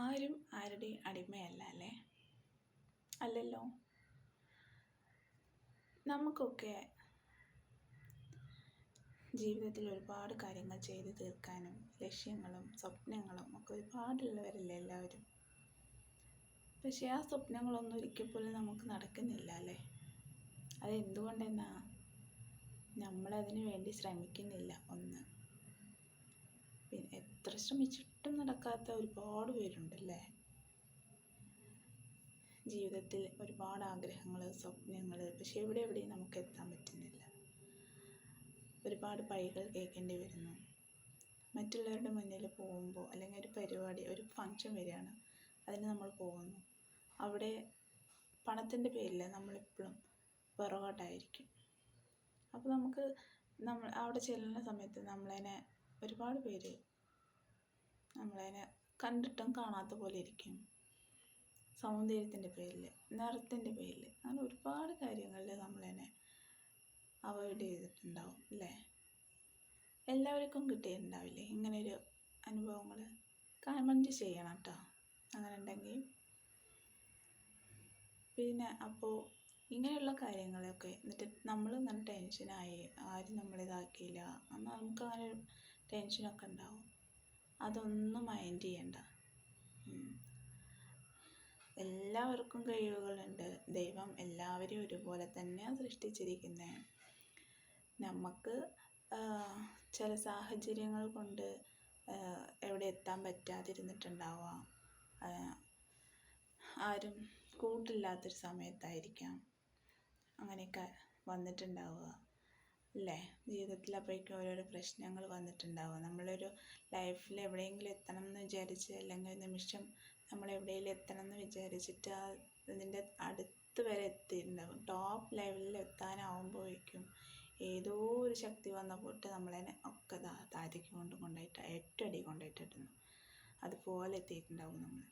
ആരും ആരുടെയും അടിമയല്ല അല്ലേ? അല്ലല്ലോ. നമുക്കൊക്കെ ജീവിതത്തിൽ ഒരുപാട് കാര്യങ്ങൾ ചെയ്തു തീർക്കാനും ലക്ഷ്യങ്ങളും സ്വപ്നങ്ങളും ഒക്കെ ഒരുപാടുള്ളവരല്ലേ എല്ലാവരും. പക്ഷേ ആ സ്വപ്നങ്ങളൊന്നും ഒരിക്കൽ പോലും നമുക്ക് നടക്കുന്നില്ല അല്ലേ? അതെന്തുകൊണ്ടെന്നാ? നമ്മളതിനു വേണ്ടി ശ്രമിക്കുന്നില്ല. ഒന്ന്, പിന്നെ എത്ര ശ്രമിച്ചിട്ടും നടക്കാത്ത ഒരുപാട് പേരുണ്ടല്ലേ? ജീവിതത്തിൽ ഒരുപാട് ആഗ്രഹങ്ങൾ, സ്വപ്നങ്ങൾ, പക്ഷെ എവിടെയും നമുക്ക് എത്താൻ പറ്റുന്നില്ല. ഒരുപാട് പഴികൾ കേൾക്കേണ്ടി വരുന്നു. മറ്റുള്ളവരുടെ മുന്നിൽ പോകുമ്പോൾ, അല്ലെങ്കിൽ ഒരു പരിപാടി, ഒരു ഫങ്ഷൻ വരികയാണ്, അതിന് നമ്മൾ പോകുന്നു. അവിടെ പണത്തിൻ്റെ പേരിൽ നമ്മളെപ്പോഴും പുറകോട്ടായിരിക്കും. അപ്പോൾ നമ്മൾ അവിടെ ചെല്ലുന്ന സമയത്ത് നമ്മളതിനെ ഒരുപാട് പേര് നമ്മളതിനെ കണ്ടിട്ടും കാണാത്ത പോലെ ഇരിക്കും. സൗന്ദര്യത്തിൻ്റെ പേരിൽ, നിറത്തിൻ്റെ പേരിൽ, അങ്ങനെ ഒരുപാട് കാര്യങ്ങളിൽ നമ്മളതിനെ അവോയ്ഡ് ചെയ്തിട്ടുണ്ടാവും അല്ലേ? എല്ലാവർക്കും കിട്ടിയിട്ടുണ്ടാവില്ലേ ഇങ്ങനെയൊരു അനുഭവങ്ങൾ? കമൻറ്റ് ചെയ്യണം കേട്ടോ അങ്ങനെ ഉണ്ടെങ്കിൽ. പിന്നെ അപ്പോൾ ഇങ്ങനെയുള്ള കാര്യങ്ങളൊക്കെ എന്നിട്ട് നമ്മൾ ഇങ്ങനെ ടെൻഷനായി, ആരും നമ്മളിതാക്കിയില്ല, എന്നാൽ നമുക്കങ്ങനെ ഒരു ടെൻഷനൊക്കെ ഉണ്ടാവും. അതൊന്നും മൈൻഡ് ചെയ്യണ്ട. എല്ലാവർക്കും കഴിവുകളുണ്ട്. ദൈവം എല്ലാവരെയും ഒരുപോലെ തന്നെയാണ് സൃഷ്ടിച്ചിരിക്കുന്നത്. നമുക്ക് ചില സാഹചര്യങ്ങൾ കൊണ്ട് എവിടെ എത്താൻ പറ്റാതിരുന്നിട്ടുണ്ടാവാം. ആരും കൂട്ടില്ലാത്തൊരു സമയത്തായിരിക്കാം അങ്ങനെയൊക്കെ വന്നിട്ടുണ്ടാവുക അല്ലേ? ജീവിതത്തിൽ അപ്പോഴേക്കും ഓരോരോ പ്രശ്നങ്ങൾ വന്നിട്ടുണ്ടാവുക. നമ്മളൊരു ലൈഫിൽ എവിടെയെങ്കിലും എത്തണം എന്ന് വിചാരിച്ച്, അല്ലെങ്കിൽ ഒരു നിമിഷം നമ്മൾ എവിടെയെങ്കിലും എത്തണം എന്ന് വിചാരിച്ചിട്ട് അതിൻ്റെ അടുത്ത് വരെ എത്തിയിട്ടുണ്ടാവും. ടോപ്പ് ലെവലിൽ എത്താനാവുമ്പോഴേക്കും ഏതോ ഒരു ശക്തി വന്ന പോയിട്ട് നമ്മളതിനെ ഒക്കെ താഴത്തേക്ക് കൊണ്ടുപോയിട്ട് ഏറ്റവും അടി കൊണ്ടുപോയിട്ടിടുന്നു. അതുപോലെ എത്തിയിട്ടുണ്ടാവും നമ്മൾ.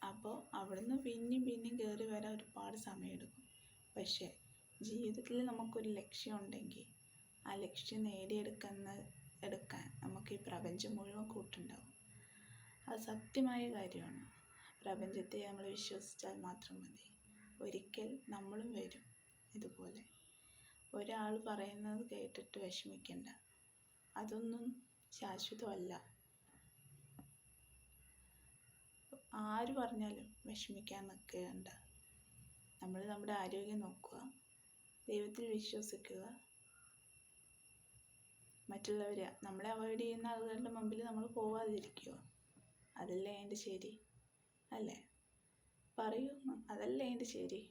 അപ്പോൾ അവിടുന്ന് പിന്നെയും കയറി വരാൻ ഒരുപാട് സമയമെടുക്കും. പക്ഷേ ജീവിതത്തിൽ നമുക്കൊരു ലക്ഷ്യം ഉണ്ടെങ്കിൽ ആ ലക്ഷ്യം നേടിയെടുക്കാൻ നമുക്ക് ഈ പ്രപഞ്ചം മുഴുവൻ കൂട്ടുണ്ടാവും. അത് സത്യമായ കാര്യമാണ്. പ്രപഞ്ചത്തെ നമ്മൾ വിശ്വസിച്ചാൽ മാത്രം മതി. ഒരിക്കൽ നമ്മളും വരും ഇതുപോലെ. ഒരാൾ പറയുന്നത് കേട്ടിട്ട് വിഷമിക്കണ്ട. അതൊന്നും ശാശ്വതമല്ല. ആര് പറഞ്ഞാലും വിഷമിക്കാൻ നിൽക്കേണ്ട. നമ്മൾ നമ്മുടെ ആരോഗ്യം നോക്കുക, ദൈവത്തിൽ വിശ്വസിക്കുക. മറ്റുള്ളവർ നമ്മളെ അവോയ്ഡ് ചെയ്യുന്ന ആളുകളുടെ മുമ്പിൽ നമ്മൾ പോവാതിരിക്കുക. അതല്ലേ അതിൻ്റെ ശരി അല്ലേ? പറയൂ, അതല്ലേ അതിൻ്റെ ശരി.